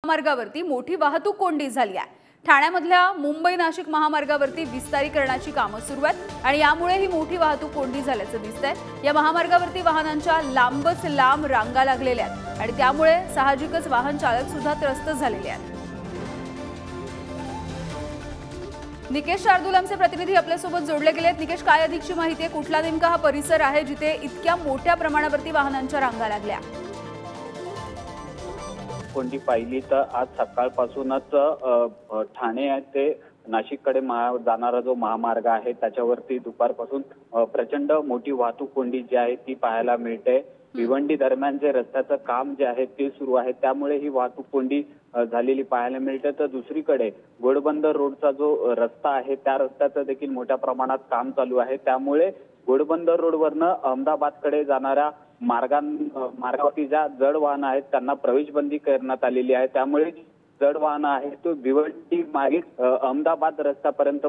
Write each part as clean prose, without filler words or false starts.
मार्गावरती मोठी वाहतूक कोंडी झाली आहे। ठाण्यामधल्या मुंबई नाशिक महामार्गावरती विस्तारीकरणाची कामं सुरू आहेत आणि यामुळे ही मोठी वाहतूक कोंडी झाल्याचं दिसतंय। या महामार्गावरती वाहनांच्या लांबच लांब रांगा लागलेल्या आहेत आणि त्यामुळे साहजिकच वाहन चालक सुद्धा त्रस्त झालेले आहेत। निकेश शार्दूल आमचे प्रतिनिधी आपल्यासोबत जोडले गेले आहेत। निकेश, काय अधिकची माहिती आहे? कुठला नेमका हा परिसर आहे जिथे इतक्या मोठ्या प्रमाणावरती वाहनांच्या रांगा लागल्या? कोंडी पाहिली तर आज सकाळपासूनच ठाणे ते नाशिककडे जाणारा जो महामार्ग आहे त्याच्यावरती दुपारपासून प्रचंड मोठी वाहतूक कोंडी जी आहे ती पाहायला मिळते। भिवंडी दरम्यान जे रस्त्याचं काम जे आहे ते सुरू आहे त्यामुळे ही वाहतूक कोंडी झालेली पाहायला मिळते। तर दुसरीकडे घोडबंदर रोडचा जो रस्ता आहे त्या रस्त्याचं देखील मोठ्या प्रमाणात काम चालू आहे। त्यामुळे घोडबंदर रोडवरनं अहमदाबादकडे जाणाऱ्या मार्गावरती ज्या जड वाहनं आहेत त्यांना प्रवेशबंदी करण्यात आलेली आहे। त्यामुळे जड वाहनं आहे तो भिवंडी मार्गे अहमदाबाद रस्त्यापर्यंत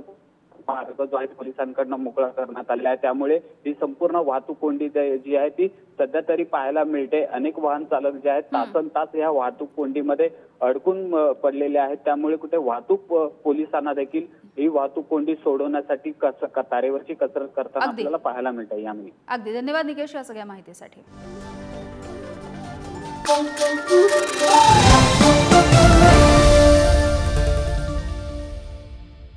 मार्ग जो आहे पोलिसांकडून मोकळा करण्यात आलेला आहे। त्यामुळे ही संपूर्ण वाहतूक कोंडी जी आहे ती सध्या तरी पाहायला मिळते। अनेक वाहन चालक जे आहेत तासनतास या वाहतूक कोंडीमध्ये अडकून पडलेले आहेत। त्यामुळे कुठे वाहतूक पोलिसांना देखील ही वाहतूक कोंडी सोडवण्यासाठी तारेवरची कसरत करताना आपल्याला पाहायला मिळते। यामुळे अगदी धन्यवाद निकेश या सगळ्या माहितीसाठी।